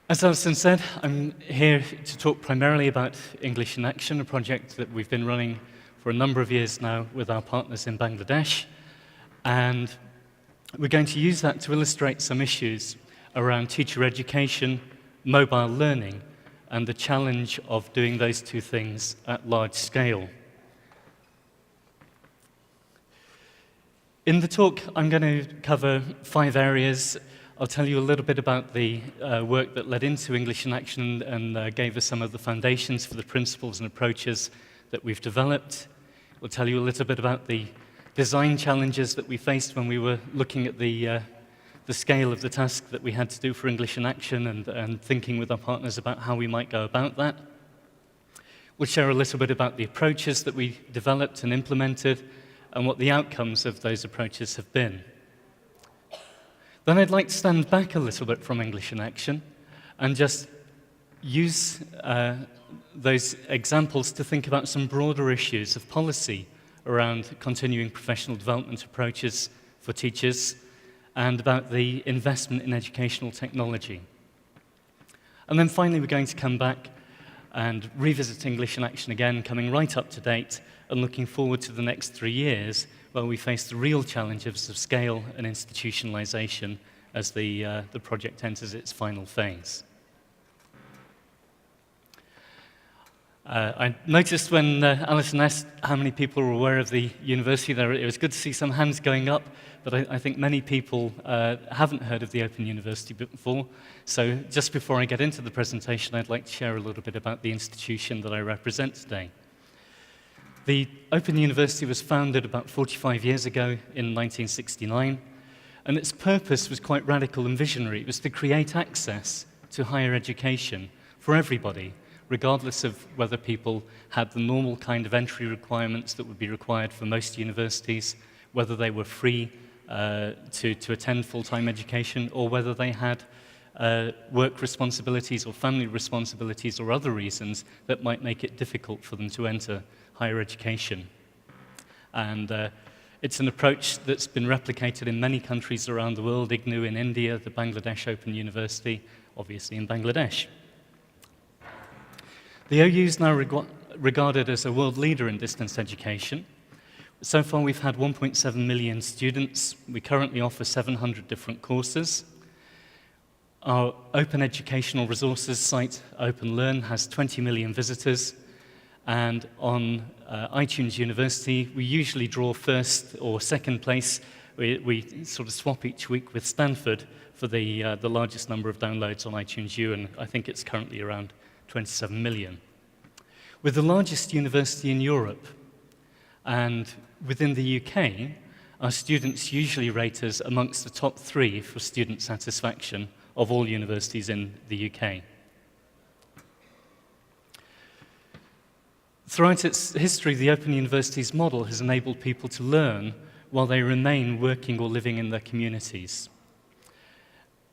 As Alison said, I'm here to talk primarily about English in Action, a project that we've been running for a number of years now with our partners in Bangladesh. And we're going to use that to illustrate some issues around teacher education, mobile learning, and the challenge of doing those two things at large scale. In the talk, I'm going to cover 5 areas. I'll tell you a little bit about the work that led into English in Action and gave us some of the foundations for the principles and approaches that we've developed. We'll tell you a little bit about the design challenges that we faced when we were looking at the scale of the task that we had to do for English in Action and thinking with our partners about how we might go about that. We'll share a little bit about the approaches that we developed and implemented and what the outcomes of those approaches have been. Then I'd like to stand back a little bit from English in Action and just use those examples to think about some broader issues of policy around continuing professional development approaches for teachers and about the investment in educational technology. And then finally, we're going to come back and revisit English in Action again, coming right up to date and looking forward to the next 3 years where we face the real challenges of scale and institutionalization as the project enters its final phase. I noticed when Alison asked how many people were aware of the university there, it was good to see some hands going up, but I think many people haven't heard of the Open University before. So just before I get into the presentation, I'd like to share a little bit about the institution that I represent today. The Open University was founded about 45 years ago in 1969, and its purpose was quite radical and visionary. It was to create access to higher education for everybody, regardless of whether people had the normal kind of entry requirements that would be required for most universities, whether they were free to attend full-time education, or whether they had work responsibilities or family responsibilities or other reasons that might make it difficult for them to enter higher education. And it's an approach that's been replicated in many countries around the world, IGNU in India, the Bangladesh Open University, obviously in Bangladesh. The OU is now regarded as a world leader in distance education. So far, we've had 1.7 million students. We currently offer 700 different courses. Our open educational resources site, OpenLearn, has 20 million visitors. And on iTunes University, we usually draw first or second place. We sort of swap each week with Stanford for the largest number of downloads on iTunes U, and I think it's currently around 27 million. We're the largest university in Europe, and within the UK, our students usually rate us amongst the top 3 for student satisfaction of all universities in the UK. Throughout its history, the Open University's model has enabled people to learn while they remain working or living in their communities.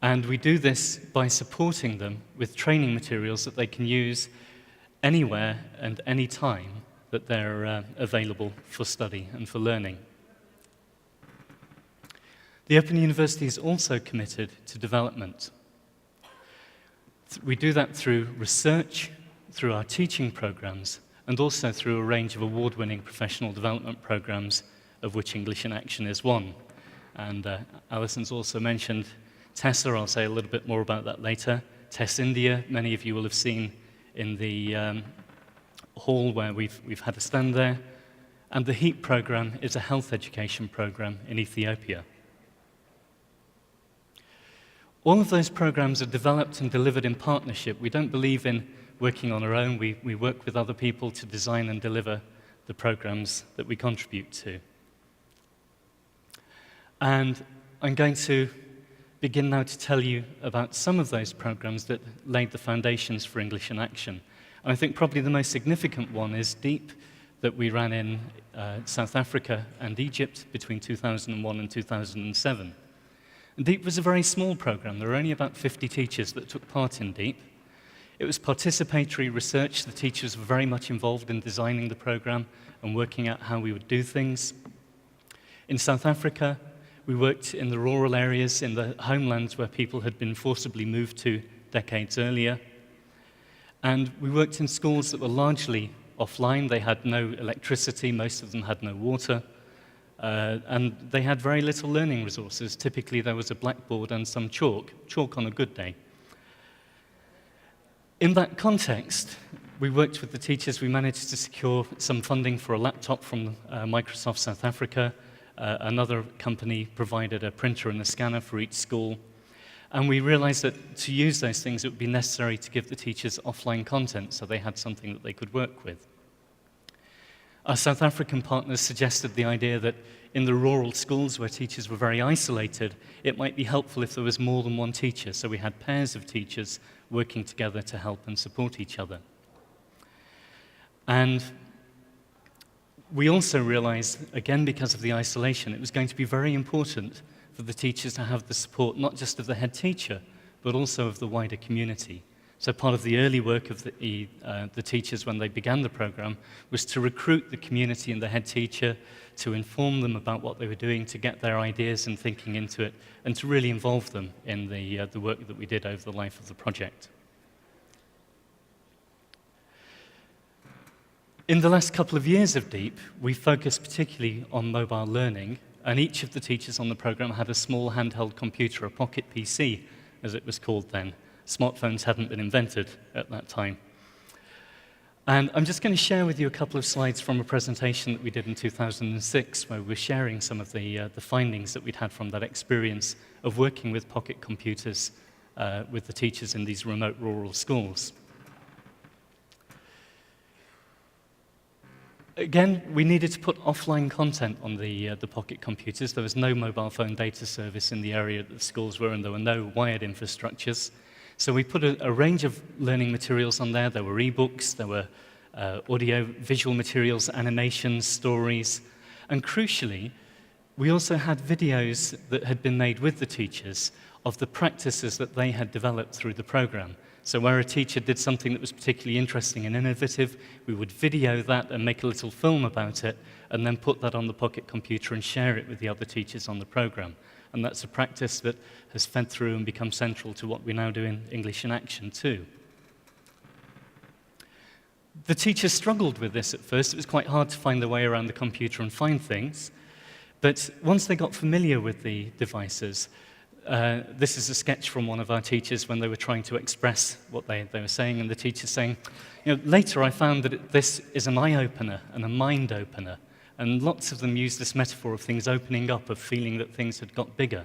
And we do this by supporting them with training materials that they can use anywhere and any time that they're available for study and for learning. The Open University is also committed to development. We do that through research, through our teaching programs, and also through a range of award-winning professional development programs, of which English in Action is one. And Alison's also mentioned Tessa. I'll say a little bit more about that later. TESS India, many of you will have seen in the hall where we've had a stand there. And the HEAP program is a health education program in Ethiopia. All of those programs are developed and delivered in partnership. We don't believe in working on our own. We work with other people to design and deliver the programs that we contribute to. And I'm going to begin now to tell you about some of those programs that laid the foundations for English in Action. And I think probably the most significant one is DEEP, that we ran in South Africa and Egypt between 2001 and 2007. And DEEP was a very small program. There were only about 50 teachers that took part in DEEP. It was participatory research. The teachers were very much involved in designing the program and working out how we would do things. In South Africa, we worked in the rural areas, in the homelands where people had been forcibly moved to decades earlier. And we worked in schools that were largely offline. They had no electricity, most of them had no water, and they had very little learning resources. Typically, there was a blackboard and some chalk on a good day. In that context, we worked with the teachers. We managed to secure some funding for a laptop from Microsoft South Africa. Another company provided a printer and a scanner for each school. And we realized that to use those things, it would be necessary to give the teachers offline content so they had something that they could work with. Our South African partners suggested the idea that in the rural schools where teachers were very isolated, it might be helpful if there was more than one teacher. So we had pairs of teachers working together to help and support each other. And we also realized, again because of the isolation, it was going to be very important for the teachers to have the support not just of the head teacher, but also of the wider community. So part of the early work of the teachers when they began the program was to recruit the community and the head teacher, to inform them about what they were doing, to get their ideas and thinking into it, and to really involve them in the work that we did over the life of the project. In the last couple of years of DEEP, we focused particularly on mobile learning, and each of the teachers on the program had a small handheld computer, a pocket PC, as it was called then. Smartphones hadn't been invented at that time. And I'm just going to share with you a couple of slides from a presentation that we did in 2006, where we were sharing some of the findings that we'd had from that experience of working with pocket computers with the teachers in these remote rural schools. Again, we needed to put offline content on the pocket computers. There was no mobile phone data service in the area that the schools were, and there were no wired infrastructures. So we put a range of learning materials on there. There were ebooks, there were audio, visual materials, animations, stories, and crucially, we also had videos that had been made with the teachers of the practices that they had developed through the program. So where a teacher did something that was particularly interesting and innovative, we would video that and make a little film about it, and then put that on the pocket computer and share it with the other teachers on the program. And that's a practice that has fed through and become central to what we now do in English in Action too. The teachers struggled with this at first. It was quite hard to find their way around the computer and find things. But once they got familiar with the devices, this is a sketch from one of our teachers when they were trying to express what they were saying, and the teacher's saying, later I found that this is an eye-opener and a mind-opener, and lots of them use this metaphor of things opening up, of feeling that things had got bigger.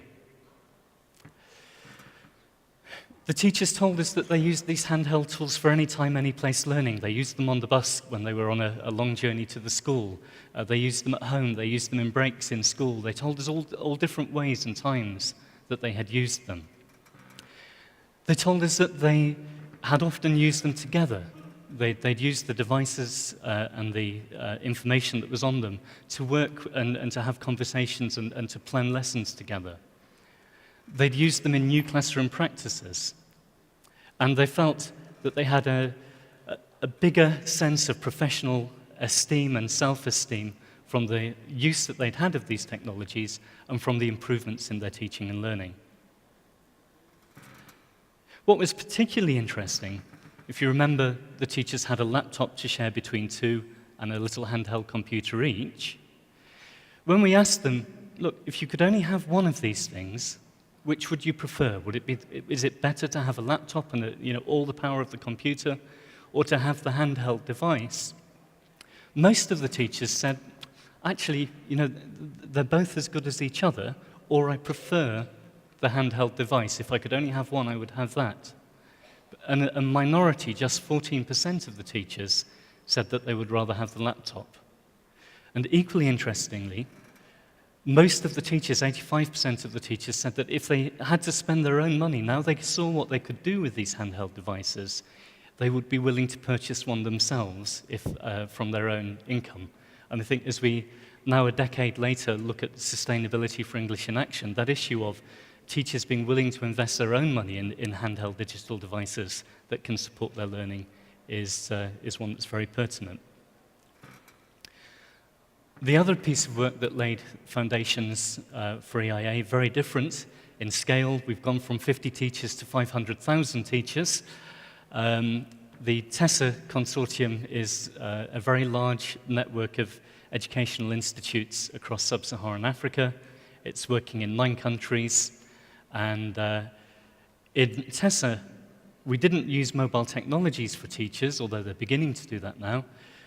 The teachers told us that they used these handheld tools for any time, any place learning. They used them on the bus when they were on a long journey to the school. They used them at home. They used them in breaks in school. They told us all different ways and times that they had used them. They told us that they had often used them together. They'd used the devices and the information that was on them to work and to have conversations and to plan lessons together. They'd used them in new classroom practices. And they felt that they had a bigger sense of professional esteem and self-esteem from the use that they'd had of these technologies and from the improvements in their teaching and learning. What was particularly interesting, if you remember, the teachers had a laptop to share between two and a little handheld computer each. When we asked them, look, if you could only have one of these things, which would you prefer? Is it better to have a laptop and all the power of the computer, or to have the handheld device? Most of the teachers said, actually, they're both as good as each other, or I prefer the handheld device. If I could only have one, I would have that. And a minority, just 14% of the teachers, said that they would rather have the laptop. And equally interestingly, most of the teachers, 85% of the teachers, said that if they had to spend their own money, now they saw what they could do with these handheld devices, they would be willing to purchase one themselves from their own income. And I think as we, now a decade later, look at sustainability for English in Action, that issue of teachers being willing to invest their own money in handheld digital devices that can support their learning is one that's very pertinent. The other piece of work that laid foundations for EIA, very different, in scale. We've gone from 50 teachers to 500,000 teachers. The Tessa Consortium is a very large network of educational institutes across sub-Saharan Africa. It's working in 9 countries. And in Tessa, we didn't use mobile technologies for teachers, although they're beginning to do that now.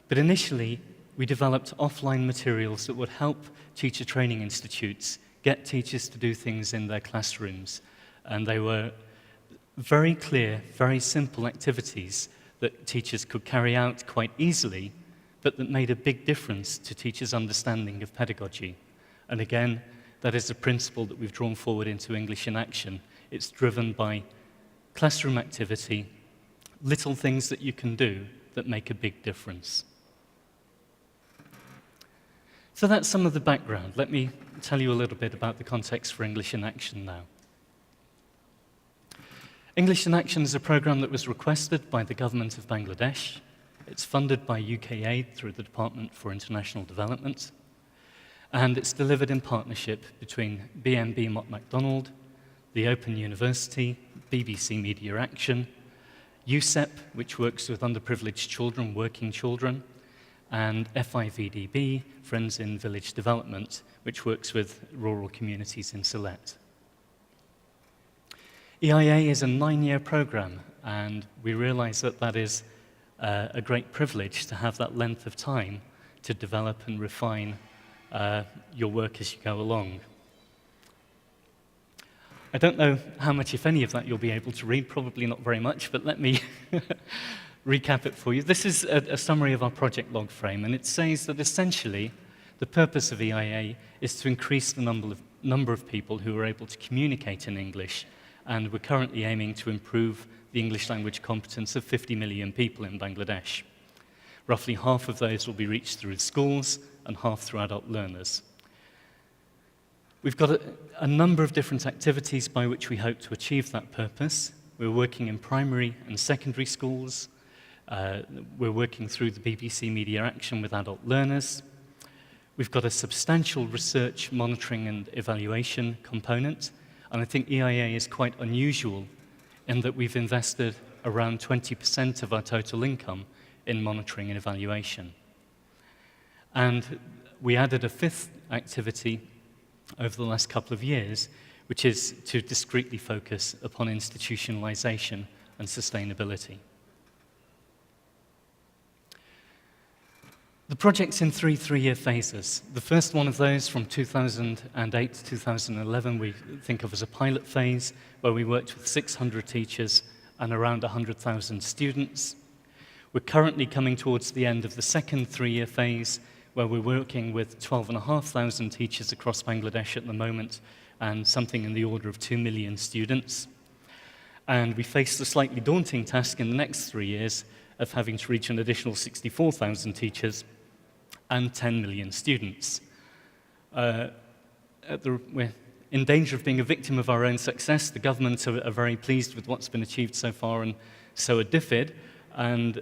But initially, we developed offline materials that would help teacher training institutes get teachers to do things in their classrooms. And they were very clear, very simple activities that teachers could carry out quite easily, but that made a big difference to teachers' understanding of pedagogy. And again, that is a principle that we've drawn forward into English in Action. It's driven by classroom activity, little things that you can do that make a big difference. So that's some of the background. Let me tell you a little bit about the context for English in Action now. English in Action is a program that was requested by the government of Bangladesh. It's funded by UK Aid through the Department for International Development. And it's delivered in partnership between BNB Mott MacDonald, the Open University, BBC Media Action, USEP, which works with underprivileged children, working children, and FIVDB, Friends in Village Development, which works with rural communities in Sylhet. EIA is a 9-year program, and we realize that that is a great privilege to have that length of time to develop and refine your work as you go along. I don't know how much, if any of that, you'll be able to read, probably not very much, but let me recap it for you. This is a summary of our project log frame, and it says that essentially the purpose of EIA is to increase the number of people who are able to communicate in English, and we're currently aiming to improve the English language competence of 50 million people in Bangladesh. Roughly half of those will be reached through schools and half through adult learners. We've got a number of different activities by which we hope to achieve that purpose. We're working in primary and secondary schools. We're working through the BBC Media Action with adult learners. We've got a substantial research, monitoring and evaluation component. And I think EIA is quite unusual in that we've invested around 20% of our total income in monitoring and evaluation. And we added a 5th activity over the last couple of years, which is to discreetly focus upon institutionalization and sustainability. The project's in 3 3-year phases. The first one of those, from 2008 to 2011, we think of as a pilot phase, where we worked with 600 teachers and around 100,000 students. We're currently coming towards the end of the second 3-year phase, where we're working with 12,500 teachers across Bangladesh at the moment, and something in the order of 2 million students. And we face the slightly daunting task in the next 3 years of having to reach an additional 64,000 teachers and 10 million students. We're in danger of being a victim of our own success. The government are very pleased with what's been achieved so far, and so are DFID, and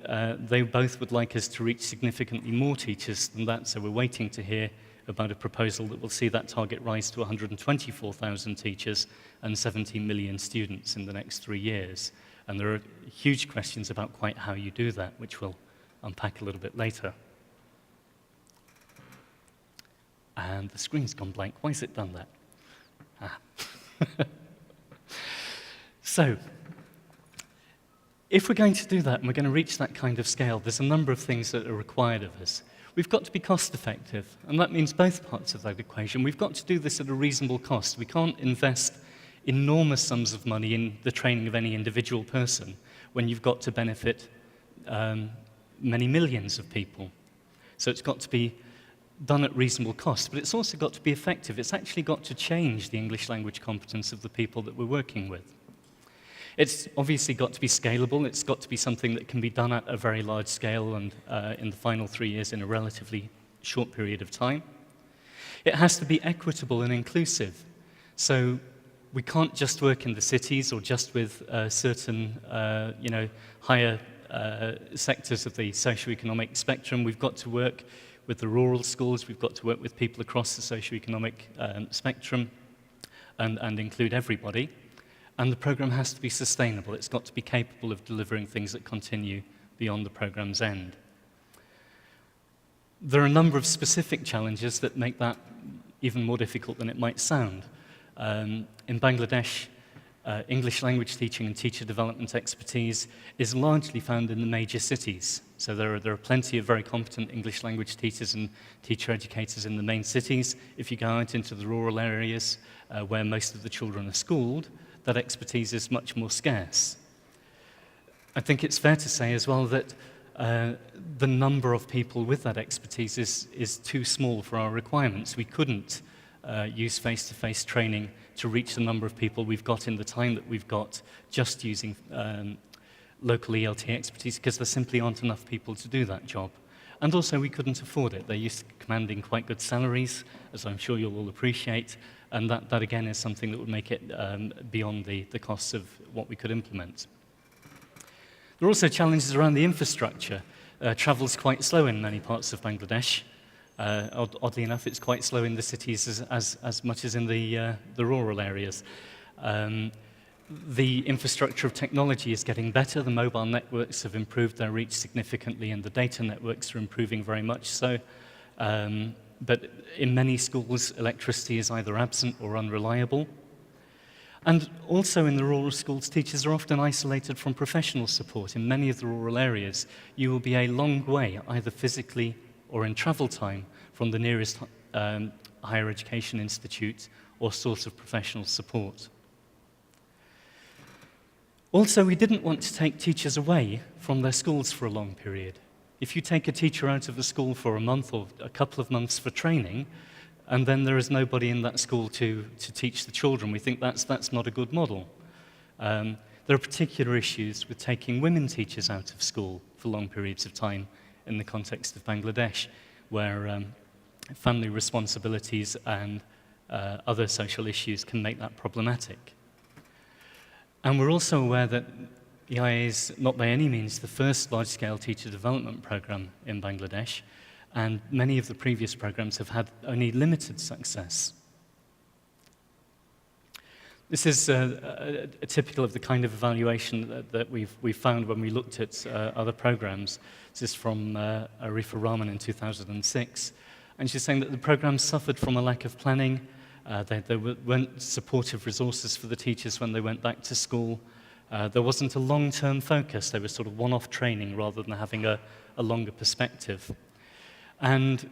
they both would like us to reach significantly more teachers than that, so we're waiting to hear about a proposal that will see that target rise to 124,000 teachers and 17 million students in the next 3 years. And there are huge questions about quite how you do that, which we'll unpack a little bit later. And the screen's gone blank. Why has it done that? So, if we're going to do that and we're going to reach that kind of scale, there's a number of things that are required of us. We've got to be cost effective, and that means both parts of that equation. We've got to do this at a reasonable cost. We can't invest enormous sums of money in the training of any individual person when you've got to benefit many millions of people. So it's got to be done at reasonable cost, but it's also got to be effective. It's actually got to change the English language competence of the people that we're working with. It's obviously got to be scalable. It's got to be something that can be done at a very large scale and in the final 3 years in a relatively short period of time. It has to be equitable and inclusive. So we can't just work in the cities or just with certain higher sectors of the socioeconomic spectrum. We've got to work with the rural schools. We've got to work with people across the socioeconomic spectrum. and include everybody. And the program has to be sustainable. It's got to be capable of delivering things that continue beyond the program's end. There are a number of specific challenges that make that even more difficult than it might sound. In Bangladesh, English language teaching and teacher development expertise is largely found in the major cities. So there are plenty of very competent English language teachers and teacher educators in the main cities. If you go out into the rural areas where most of the children are schooled, that expertise is much more scarce. I think it's fair to say as well that the number of people with that expertise is too small for our requirements. We couldn't use face-to-face training to reach the number of people we've got in the time that we've got just using local ELT expertise, because there simply aren't enough people to do that job. And also we couldn't afford it. They're used to commanding quite good salaries, as I'm sure you'll all appreciate, and that again is something that would make it beyond the costs of what we could implement. There are also challenges around the infrastructure. Travel's quite slow in many parts of Bangladesh. Oddly enough, it's quite slow in the cities as much as in the rural areas. The infrastructure of technology is getting better. The mobile networks have improved their reach significantly, and the data networks are improving very much so. But in many schools, electricity is either absent or unreliable. And also in the rural schools, teachers are often isolated from professional support. In many of the rural areas, you will be a long way, either physically or in travel time, from the nearest higher education institute or source of professional support. Also, we didn't want to take teachers away from their schools for a long period. If you take a teacher out of a school for a month or a couple of months for training, and then there is nobody in that school to teach the children, we think that's not a good model. There are particular issues with taking women teachers out of school for long periods of time in the context of Bangladesh, where family responsibilities and other social issues can make that problematic. And we're also aware that EIA is not by any means the first large-scale teacher development program in Bangladesh, and many of the previous programs have had only limited success. This is typical of the kind of evaluation that we've found when we looked at other programs. This is from Arifa Rahman in 2006, and she's saying that the program suffered from a lack of planning. There weren't supportive resources for the teachers when they went back to school. There wasn't a long-term focus. There was sort of one-off training rather than having a longer perspective. And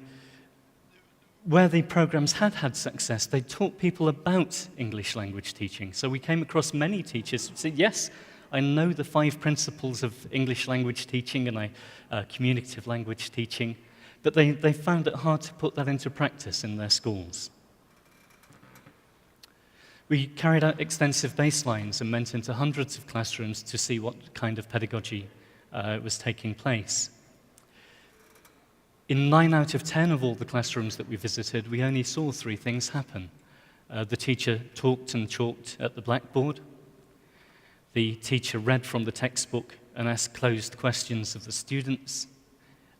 where the programs had success, they taught people about English language teaching. So we came across many teachers who said, yes, I know the 5 principles of English language teaching and communicative language teaching, but they found it hard to put that into practice in their schools. We carried out extensive baselines and went into hundreds of classrooms to see what kind of pedagogy was taking place. In 9 out of 10 of all the classrooms that we visited, we only saw 3 things happen. The teacher talked and chalked at the blackboard. The teacher read from the textbook and asked closed questions of the students.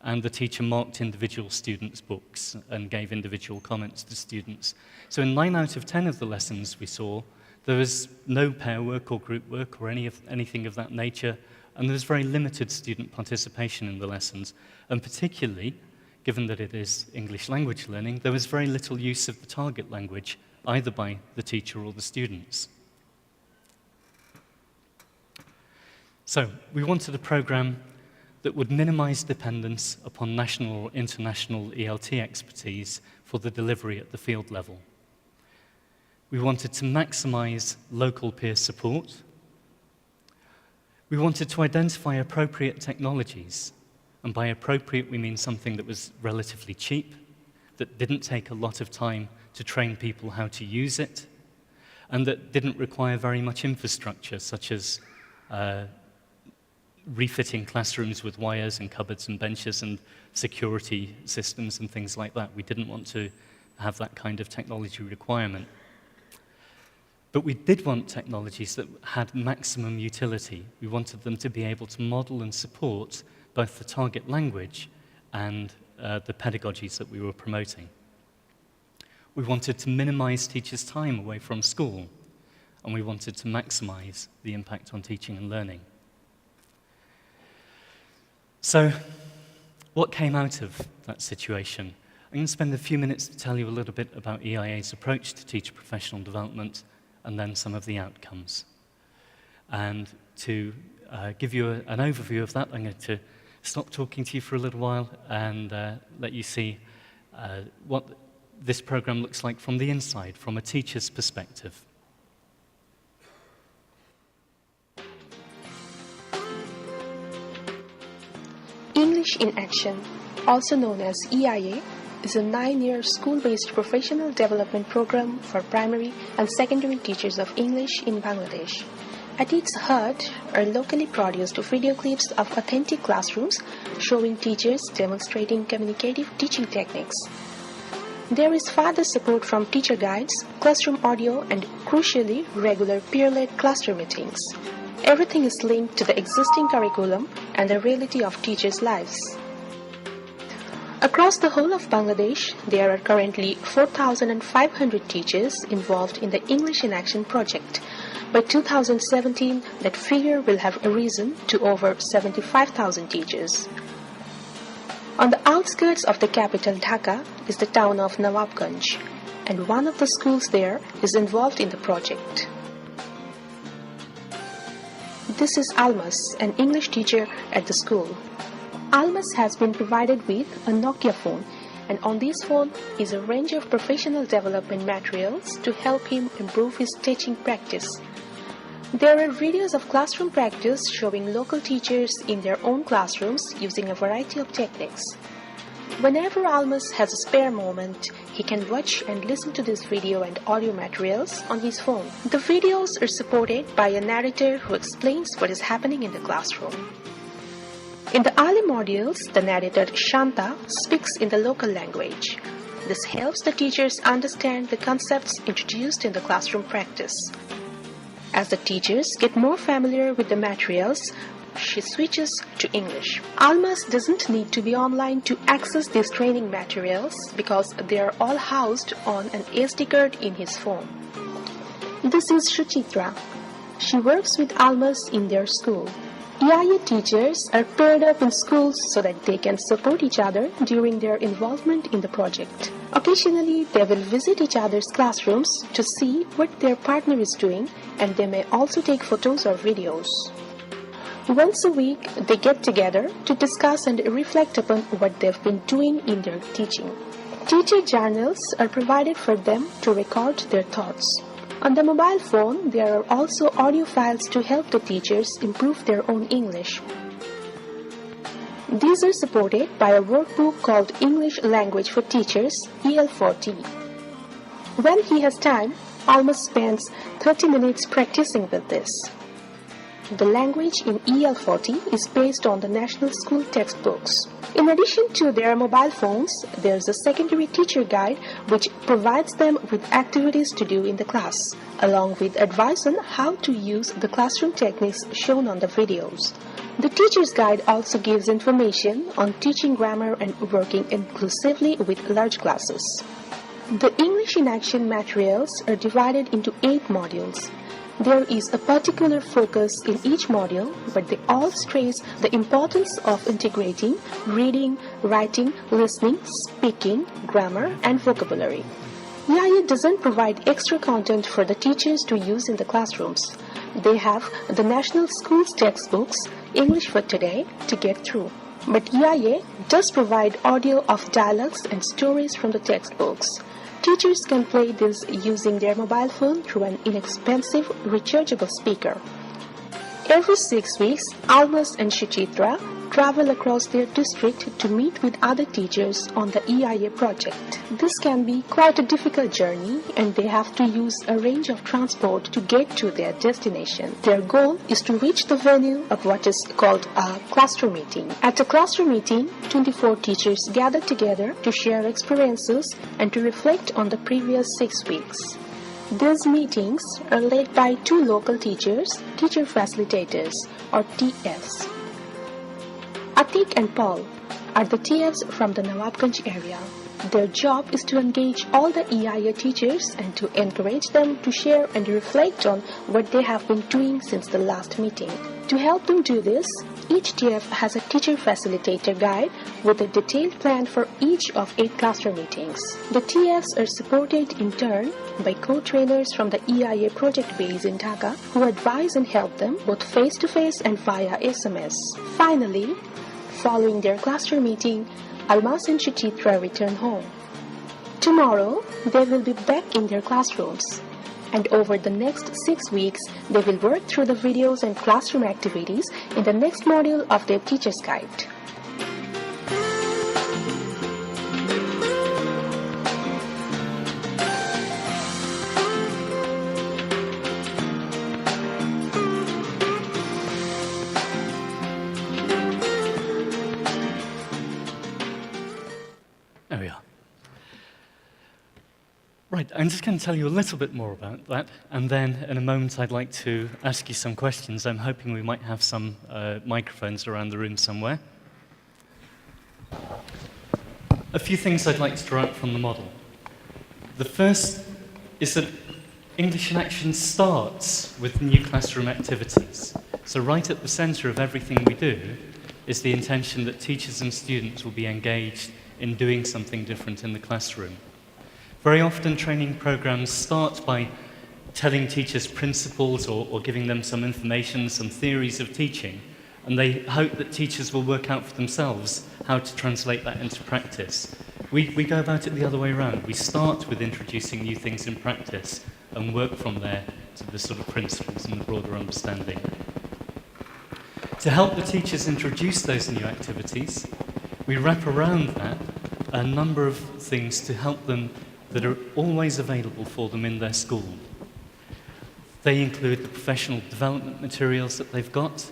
And the teacher marked individual students' books and gave individual comments to students. So in 9 out of 10 of the lessons we saw, there was no pair work or group work or anything of that nature, and there was very limited student participation in the lessons. And particularly, given that it is English language learning, there was very little use of the target language, either by the teacher or the students. So we wanted a program that would minimize dependence upon national or international ELT expertise for the delivery at the field level. We wanted to maximize local peer support. We wanted to identify appropriate technologies, and by appropriate we mean something that was relatively cheap, that didn't take a lot of time to train people how to use it, and that didn't require very much infrastructure, such as refitting classrooms with wires and cupboards and benches and security systems and things like that. We didn't want to have that kind of technology requirement. But we did want technologies that had maximum utility. We wanted them to be able to model and support both the target language and the pedagogies that we were promoting. We wanted to minimize teachers' time away from school, and we wanted to maximize the impact on teaching and learning. So, what came out of that situation? I'm going to spend a few minutes to tell you a little bit about EIA's approach to teacher professional development and then some of the outcomes. And to give you an overview of that, I'm going to stop talking to you for a little while and let you see what this program looks like from the inside, from a teacher's perspective. English in Action, also known as EIA, is a 9-year school-based professional development program for primary and secondary teachers of English in Bangladesh. At its heart are locally produced video clips of authentic classrooms showing teachers demonstrating communicative teaching techniques. There is further support from teacher guides, classroom audio, and crucially, regular peer-led classroom meetings. Everything is linked to the existing curriculum and the reality of teachers' lives. Across the whole of Bangladesh, there are currently 4,500 teachers involved in the English in Action project. By 2017, that figure will have risen to over 75,000 teachers. On the outskirts of the capital Dhaka is the town of Nawabganj, and one of the schools there is involved in the project. This is Almas, an English teacher at the school. Almas has been provided with a Nokia phone, and on this phone is a range of professional development materials to help him improve his teaching practice. There are videos of classroom practice showing local teachers in their own classrooms using a variety of techniques. Whenever Almas has a spare moment, he can watch and listen to this video and audio materials on his phone. The videos are supported by a narrator who explains what is happening in the classroom. In the early modules, the narrator Shanta speaks in the local language. This helps the teachers understand the concepts introduced in the classroom practice. As the teachers get more familiar with the materials, she switches to English. Almas doesn't need to be online to access these training materials because they are all housed on an SD card in his phone. This is Suchitra. She works with Almas in their school. EIA teachers are paired up in schools so that they can support each other during their involvement in the project. Occasionally, they will visit each other's classrooms to see what their partner is doing, and they may also take photos or videos. Once a week, they get together to discuss and reflect upon what they've been doing in their teaching. Teacher journals are provided for them to record their thoughts. On the mobile phone, there are also audio files to help the teachers improve their own English. These are supported by a workbook called English Language for Teachers, EFL-U. When he has time, Almas spends 30 minutes practicing with this. The language in EFL-U is based on the national school textbooks. In addition to their mobile phones, there's a secondary teacher guide which provides them with activities to do in the class, along with advice on how to use the classroom techniques shown on the videos. The teacher's guide also gives information on teaching grammar and working inclusively with large classes. The English in Action materials are divided into 8 modules. There is a particular focus in each module, but they all stress the importance of integrating reading, writing, listening, speaking, grammar, and vocabulary. EIA doesn't provide extra content for the teachers to use in the classrooms. They have the national schools textbooks, English for Today, to get through. But EIA does provide audio of dialogues and stories from the textbooks. Teachers can play this using their mobile phone through an inexpensive, rechargeable speaker. Every 6 weeks, Almas and Suchitra travel across their district to meet with other teachers on the EIA project. This can be quite a difficult journey, and they have to use a range of transport to get to their destination. Their goal is to reach the venue of what is called a classroom meeting. At a classroom meeting, 24 teachers gather together to share experiences and to reflect on the previous 6 weeks. These meetings are led by 2 local teachers, teacher facilitators, or TFs. Atik and Paul are the TFs from the Nawabganj area. Their job is to engage all the EIA teachers and to encourage them to share and reflect on what they have been doing since the last meeting. To help them do this, each TF has a teacher facilitator guide with a detailed plan for each of 8 classroom meetings. The TFs are supported in turn by co-trainers from the EIA project base in Dhaka who advise and help them both face-to-face and via SMS. Finally, following their classroom meeting, Almas and Suchitra return home. Tomorrow, they will be back in their classrooms. And over the next 6 weeks, they will work through the videos and classroom activities in the next module of their teacher's guide. There we are. Right, I'm just going to tell you a little bit more about that, and then in a moment I'd like to ask you some questions. I'm hoping we might have some microphones around the room somewhere. A few things I'd like to draw out from the model. The first is that English in Action starts with new classroom activities. So right at the centre of everything we do is the intention that teachers and students will be engaged in doing something different in the classroom. Very often training programs start by telling teachers principles or giving them some information, some theories of teaching, and they hope that teachers will work out for themselves how to translate that into practice. We go about it the other way around. We start with introducing new things in practice and work from there to the sort of principles and the broader understanding. To help the teachers introduce those new activities, we wrap around that a number of things to help them that are always available for them in their school. They include the professional development materials that they've got.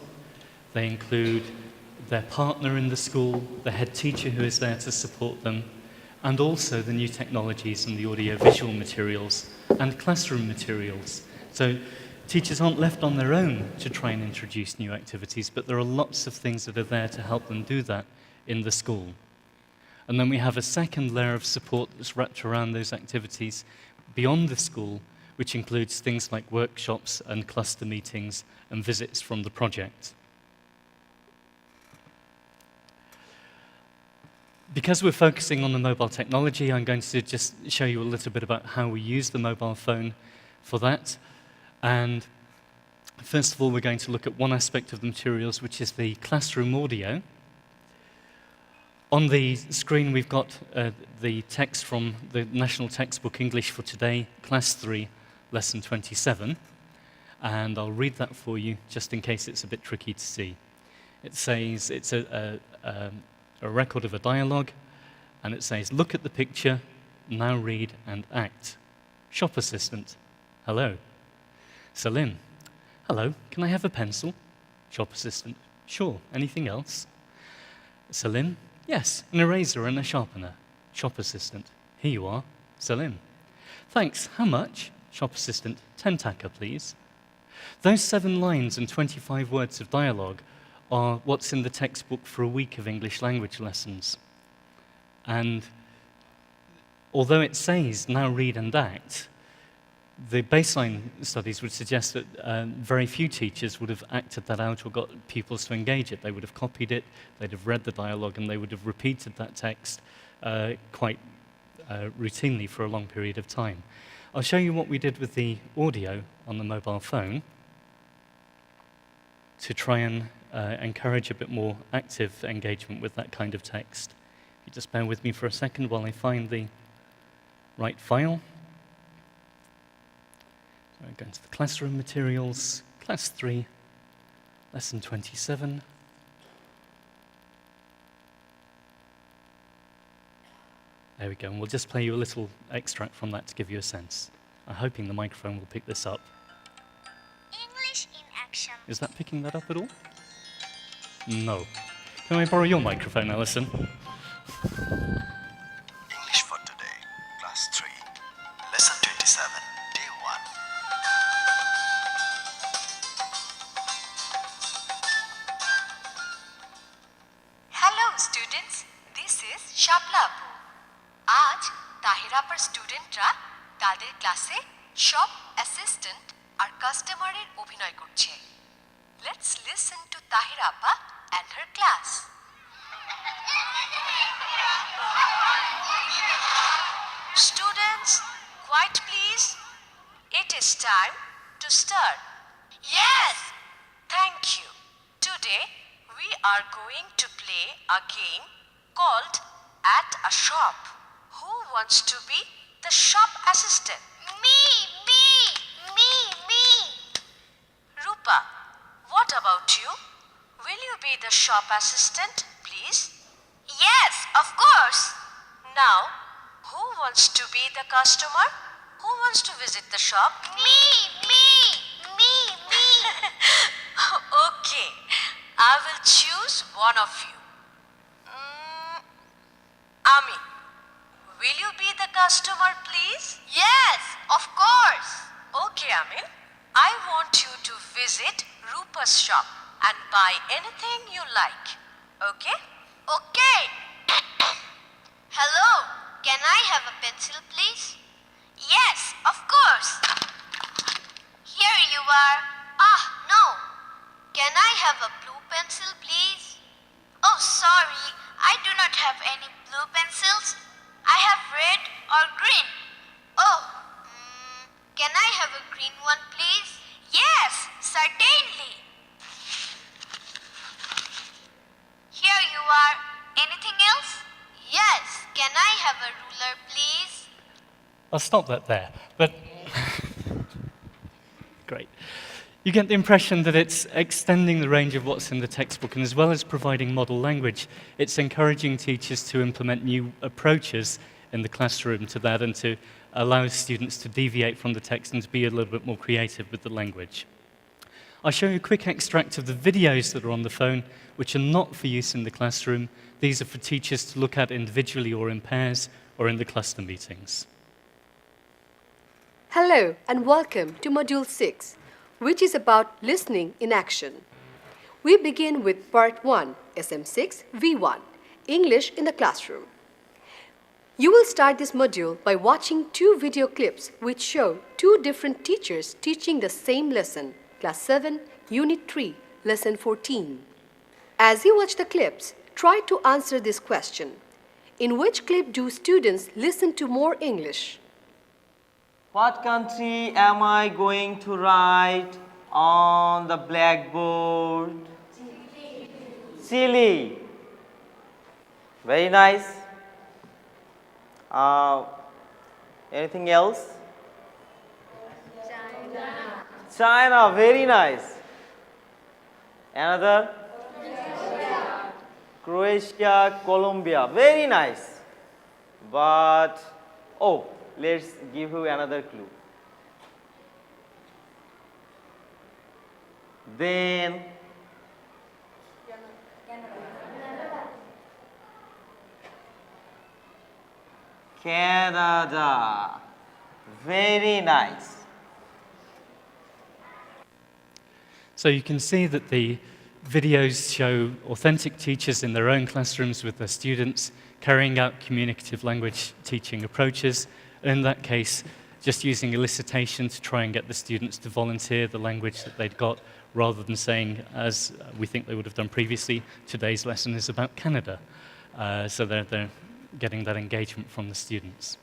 They include their partner in the school, the head teacher who is there to support them, and also the new technologies and the audio-visual materials and classroom materials. So teachers aren't left on their own to try and introduce new activities, but there are lots of things that are there to help them do that in the school. And then we have a second layer of support that's wrapped around those activities beyond the school, which includes things like workshops and cluster meetings and visits from the project. Because we're focusing on the mobile technology, I'm going to just show you a little bit about how we use the mobile phone for that. And first of all, we're going to look at one aspect of the materials, which is the classroom audio. On the screen, we've got the text from the National Textbook English for Today, Class 3, Lesson 27. And I'll read that for you, just in case it's a bit tricky to see. It says, it's a record of a dialogue, and it says, look at the picture, now read and act. Shop assistant, hello. Salim, hello, can I have a pencil? Shop assistant, sure, anything else? Salim, yes, an eraser and a sharpener. Shop assistant, here you are. Salim, thanks, how much? Shop assistant, 10 taka, please. Those 7 lines and 25 words of dialogue are what's in the textbook for a week of English language lessons. And although it says, now read and act, the baseline studies would suggest that very few teachers would have acted that out or got pupils to engage it. They would have copied it, they'd have read the dialogue, and they would have repeated that text quite routinely for a long period of time. I'll show you what we did with the audio on the mobile phone to try and encourage a bit more active engagement with that kind of text. If you just bear with me for a second while I find the right file. So I'm going to the classroom materials, Class 3, Lesson 27. There we go, and we'll just play you a little extract from that to give you a sense. I'm hoping the microphone will pick this up. English in action. Is that picking that up at all? No. Can I borrow your microphone, Alison? English for today, Class 3, Lesson 27, Day 1. Hello students, this is Shaplapu. I তাহিরাপার স্টুডেন্টরা তাদের ক্লাসে shop assistant আর কাস্টমারের অভিনয় করছে। Let's listen to তাহিরাপা and her class. Students, quiet please. It is time to start. Yes! Thank you. Today we are going to play a game called At a Shop. Who wants to be the shop assistant? Me, me, me, me. Rupa, what about you? Will you be the shop assistant, please? Yes, of course. Now, who wants to be the customer? Who wants to visit the shop? Me, me, me, me. Okay, I will choose one of you. Ami, will you be the customer, please? Yes, of course. Okay, Amin. I want you to visit Rupa's shop and buy anything you like. Okay? Okay. Hello, can I have a pencil, please? Yes, of course. Here you are. Ah, no. Can I have a blue pencil, please? Oh, sorry, I do not have any blue pencils. I have red or green. Oh, can I have a green one, please? Yes, certainly. Here you are. Anything else? Yes, can I have a ruler, please? I'll stop that there, but great. You get the impression that it's extending the range of what's in the textbook, and as well as providing model language, it's encouraging teachers to implement new approaches in the classroom to that and to allow students to deviate from the text and to be a little bit more creative with the language. I'll show you a quick extract of the videos that are on the phone, which are not for use in the classroom. These are for teachers to look at individually or in pairs or in the cluster meetings. Hello and welcome to Module 6, which is about listening in action. We begin with Part 1, SM6 V1, English in the classroom. You will start this module by watching 2 video clips which show 2 different teachers teaching the same lesson, Class 7, Unit 3, Lesson 14. As you watch the clips, try to answer this question. In which clip do students listen to more English? What country am I going to write on the blackboard? Chile. Very nice. Anything else? China. Very nice. Another? Croatia, Colombia. Very nice. But, oh, let's give you another clue. Then, Canada. Very nice. So you can see that the videos show authentic teachers in their own classrooms with their students carrying out communicative language teaching approaches. In that case, just using elicitation to try and get the students to volunteer the language that they'd got, rather than saying, as we think they would have done previously, today's lesson is about Canada. So they're getting that engagement from the students.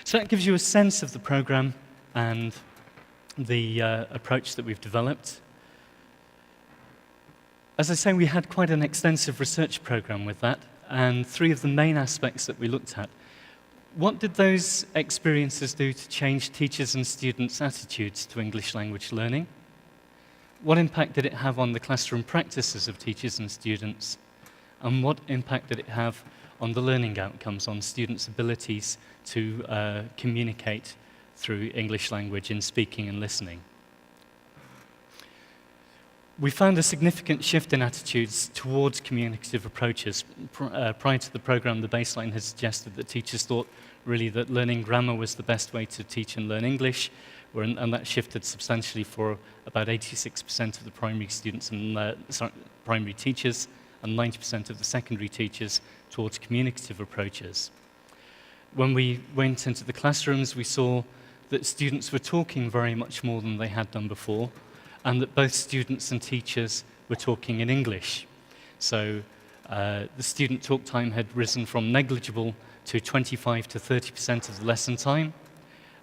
So that gives you a sense of the program and the approach that we've developed. As I say, we had quite an extensive research program with that, and 3 of the main aspects that we looked at. What did those experiences do to change teachers' and students' attitudes to English language learning? What impact did it have on the classroom practices of teachers and students? And what impact did it have on the learning outcomes, on students' abilities to communicate through English language in speaking and listening? We found a significant shift in attitudes towards communicative approaches. Prior to the program, the baseline has suggested that teachers thought really that learning grammar was the best way to teach and learn English, and that shifted substantially for about 86% of the primary students and primary teachers, and 90% of the secondary teachers towards communicative approaches. when we went into the classrooms, we saw that students were talking very much more than they had done before, and that both students and teachers were talking in English. So the student talk time had risen from negligible to 25 to 30% of the lesson time,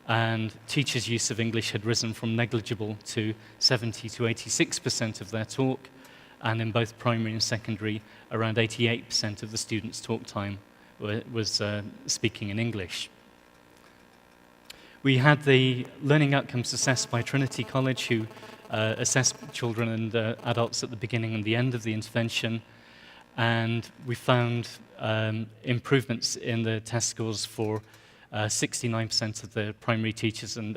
and teachers' use of English had risen from negligible to 70 to 86% of their talk, and in both primary and secondary, around 88% of the students' talk time was speaking in English. We had the learning outcomes assessed by Trinity College, who assessed children and adults at the beginning and the end of the intervention, and we found improvements in the test scores for 69% of the primary teachers and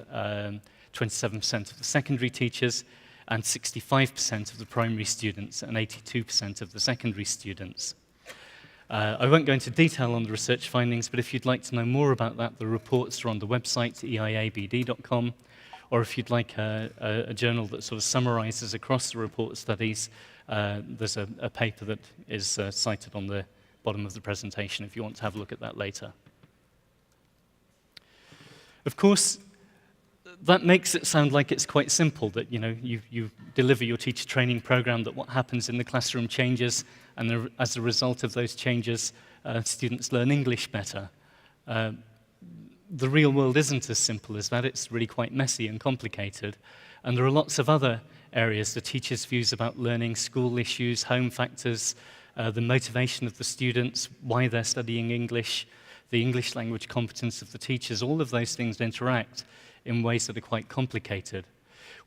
27% of the secondary teachers, and 65% of the primary students and 82% of the secondary students. I won't go into detail on the research findings, but if you'd like to know more about that, the reports are on the website, eiabd.com, or if you'd like a journal that sort of summarizes across the report studies, there's a paper that is cited on the bottom of the presentation if you want to have a look at that later. Of course, that makes it sound like it's quite simple, that you deliver your teacher training program, that what happens in the classroom changes, and as a result of those changes, students learn English better. The real world isn't as simple as that. It's really quite messy and complicated. And there are lots of other areas, the teachers' views about learning, school issues, home factors, the motivation of the students, why they're studying English, the English language competence of the teachers. All of those things interact in ways that are quite complicated.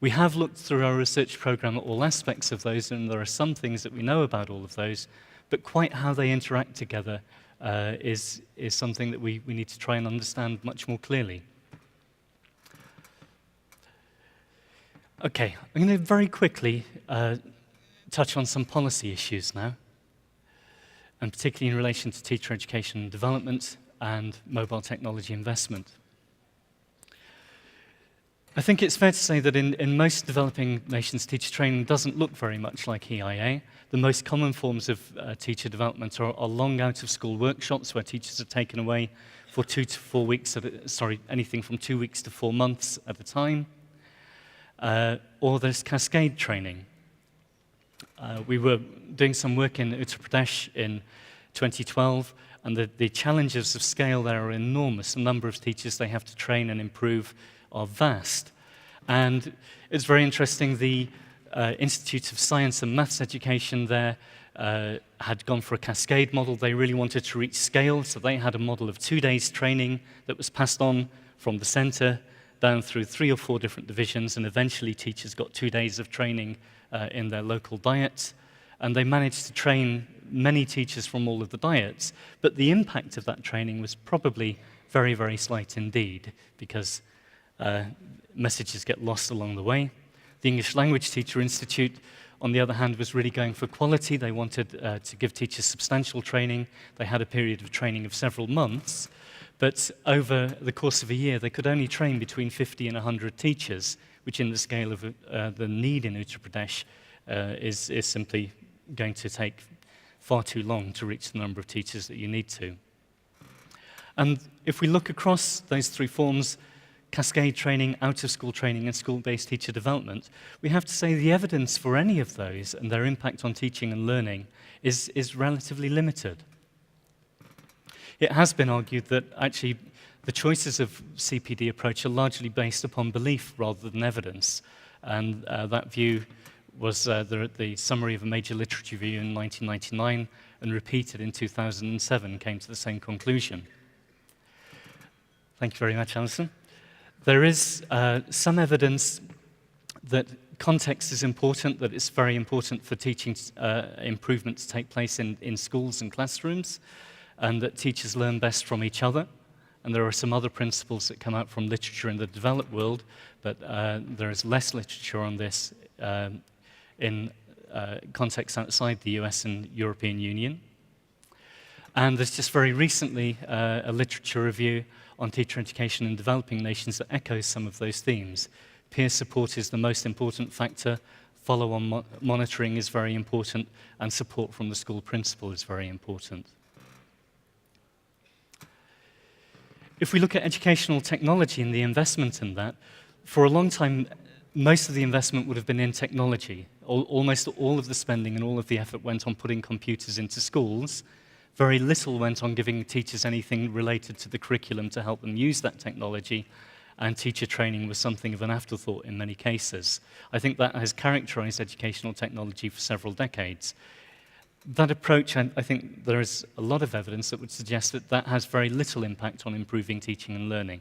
We have looked through our research program at all aspects of those, and there are some things that we know about all of those, but quite how they interact together is something that we need to try and understand much more clearly. Okay, I'm going to very quickly touch on some policy issues now, and particularly in relation to teacher education and development and mobile technology investment. I think it's fair to say that in most developing nations, teacher training doesn't look very much like EIA. The most common forms of teacher development are long out-of-school workshops where teachers are taken away for 2 to 4 weeks, anything from 2 weeks to 4 months at a time. Or there's cascade training. We were doing some work in Uttar Pradesh in 2012, and the challenges of scale there are enormous. The number of teachers they have to train and improve are vast. And it's very interesting, the Institute of Science and Maths Education there had gone for a cascade model. They really wanted to reach scale, so they had a model of 2 days training that was passed on from the center down through 3 or 4 different divisions, and eventually teachers got 2 days of training in their local diets. And they managed to train many teachers from all of the diets, but the impact of that training was probably very, very slight indeed, because messages get lost along the way. The English Language Teacher Institute, on the other hand, was really going for quality. They wanted to give teachers substantial training. They had a period of training of several months, but over the course of a year, they could only train between 50 and 100 teachers, which in the scale of the need in Uttar Pradesh is simply going to take far too long to reach the number of teachers that you need to. And if we look across those 3 forms, cascade training, out-of-school training, and school-based teacher development, we have to say the evidence for any of those and their impact on teaching and learning is relatively limited. It has been argued that actually the choices of CPD approach are largely based upon belief rather than evidence, and that view was the summary of a major literature review in 1999 and repeated in 2007 came to the same conclusion. Thank you very much, Alison. There is some evidence that context is important, that it's very important for teaching improvement to take place in schools and classrooms, and that teachers learn best from each other. And there are some other principles that come out from literature in the developed world, but there is less literature on this in contexts outside the US and European Union. And there's just very recently a literature review on teacher education in developing nations that echoes some of those themes. Peer support is the most important factor, follow-on monitoring is very important, and support from the school principal is very important. If we look at educational technology and the investment in that, for a long time, most of the investment would have been in technology. Almost all of the spending and all of the effort went on putting computers into schools. Very little went on giving teachers anything related to the curriculum to help them use that technology, and teacher training was something of an afterthought in many cases. I think that has characterized educational technology for several decades. That approach, I think there is a lot of evidence that would suggest that that has very little impact on improving teaching and learning.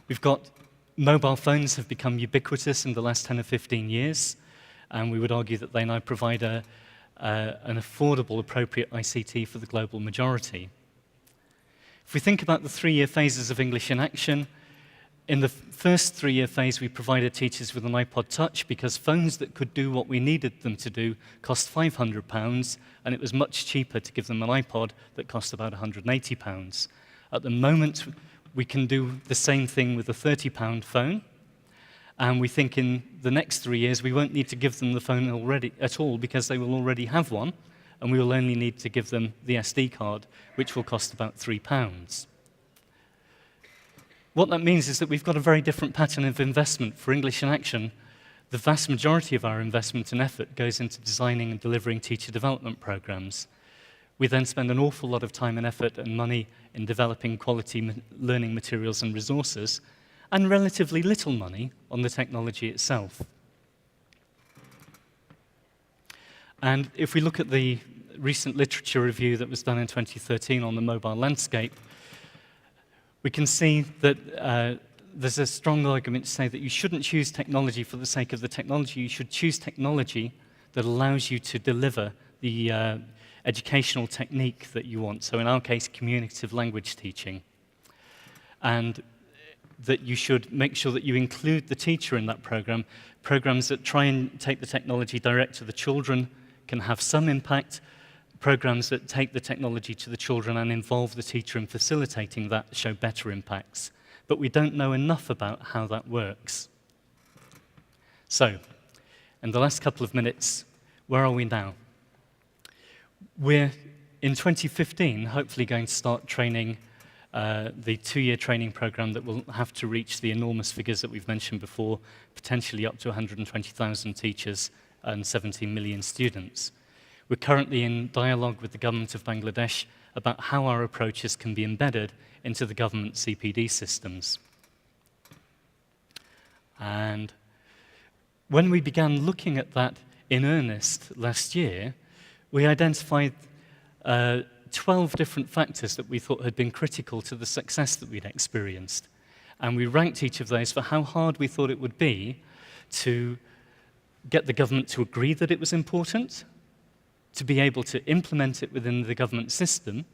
We've got mobile phones have become ubiquitous in the last 10 or 15 years, and we would argue that they now provide an affordable, appropriate ICT for the global majority. If we think about the 3-year phases of English in Action, in the first 3-year phase, we provided teachers with an iPod Touch because phones that could do what we needed them to do cost £500, and it was much cheaper to give them an iPod that cost about £180. At the moment, we can do the same thing with a £30 phone, and we think in the next 3 years we won't need to give them the phone already at all because they will already have one, and we will only need to give them the SD card, which will cost about £3. What that means is that we've got a very different pattern of investment. For English in Action, the vast majority of our investment and effort goes into designing and delivering teacher development programs. We then spend an awful lot of time and effort and money in developing quality learning materials and resources, and relatively little money on the technology itself. And if we look at the recent literature review that was done in 2013 on the mobile landscape, we can see that there's a strong argument to say that you shouldn't choose technology for the sake of the technology. You should choose technology that allows you to deliver the educational technique that you want. So in our case, communicative language teaching. And that you should make sure that you include the teacher in that program. Programs that try and take the technology direct to the children can have some impact. Programs that take the technology to the children and involve the teacher in facilitating that show better impacts. But we don't know enough about how that works. So, in the last couple of minutes, where are we now? We're, in 2015, hopefully going to start training the 2-year training program that will have to reach the enormous figures that we've mentioned before, potentially up to 120,000 teachers and 17 million students. We're currently in dialogue with the government of Bangladesh about how our approaches can be embedded into the government CPD systems. And when we began looking at that in earnest last year, we identified 12 different factors that we thought had been critical to the success that we'd experienced. And we ranked each of those for how hard we thought it would be to get the government to agree that it was important, to be able to implement it within the government system,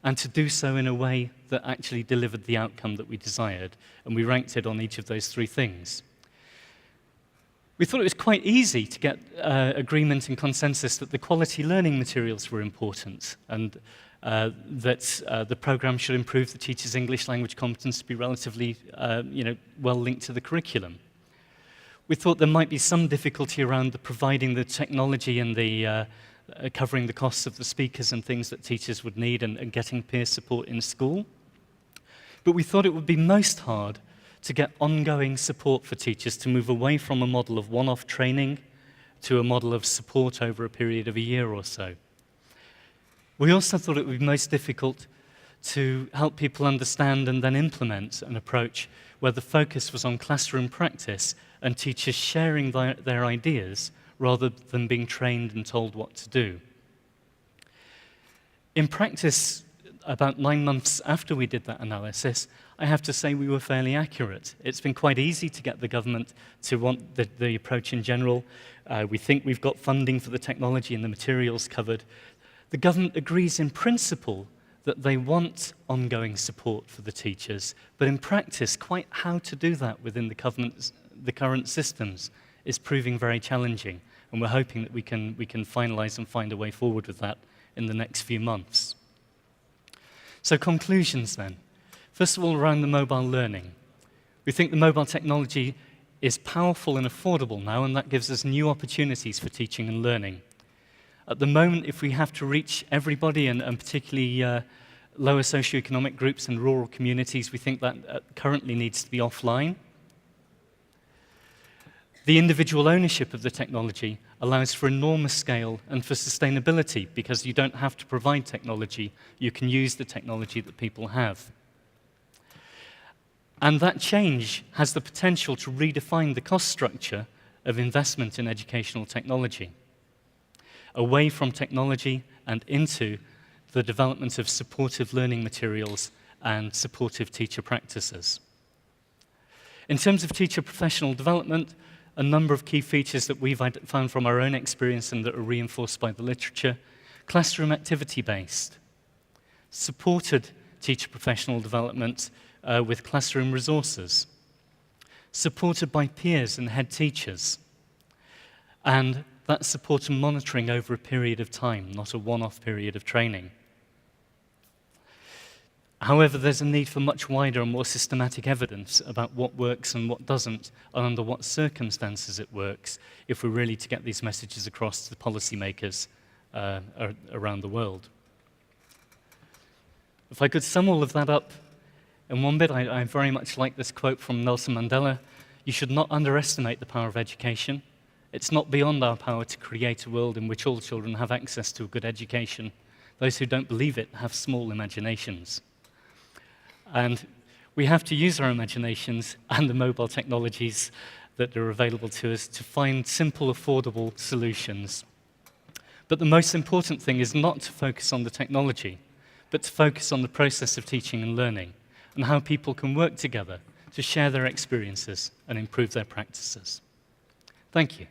and to do so in a way that actually delivered the outcome that we desired. And we ranked it on each of those 3 things. We thought it was quite easy to get agreement and consensus that the quality learning materials were important, and that the program should improve the teacher's English language competence to be relatively well linked to the curriculum. We thought there might be some difficulty around providing the technology and the covering the costs of the speakers and things that teachers would need, and getting peer support in school. But we thought it would be most hard to get ongoing support for teachers to move away from a model of one-off training to a model of support over a period of a year or so. We also thought it would be most difficult to help people understand and then implement an approach where the focus was on classroom practice and teachers sharing their ideas rather than being trained and told what to do. In practice, about 9 months after we did that analysis, I have to say we were fairly accurate. It's been quite easy to get the government to want the approach in general. We think we've got funding for the technology and the materials covered. The government agrees in principle that they want ongoing support for the teachers, but in practice, quite how to do that within the current systems is proving very challenging, and we're hoping that we can finalize and find a way forward with that in the next few months. So conclusions then. First of all, around the mobile learning. We think the mobile technology is powerful and affordable now, and that gives us new opportunities for teaching and learning. At the moment, if we have to reach everybody, and particularly Lower socioeconomic groups and rural communities, we think that currently needs to be offline. The individual ownership of the technology allows for enormous scale and for sustainability, because you don't have to provide technology, you can use the technology that people have. And that change has the potential to redefine the cost structure of investment in educational technology, away from technology and into the development of supportive learning materials and supportive teacher practices. In terms of teacher professional development, a number of key features that we've found from our own experience and that are reinforced by the literature: classroom activity-based, supported teacher professional development with classroom resources, supported by peers and head teachers, and that support and monitoring over a period of time, not a one-off period of training. However, there's a need for much wider and more systematic evidence about what works and what doesn't, and under what circumstances it works, if we're really to get these messages across to the policymakers around the world. If I could sum all of that up in one bit, I very much like this quote from Nelson Mandela: "You should not underestimate the power of education. It's not beyond our power to create a world in which all children have access to a good education. Those who don't believe it have small imaginations." And we have to use our imaginations and the mobile technologies that are available to us to find simple, affordable solutions. But the most important thing is not to focus on the technology, but to focus on the process of teaching and learning, and how people can work together to share their experiences and improve their practices. Thank you.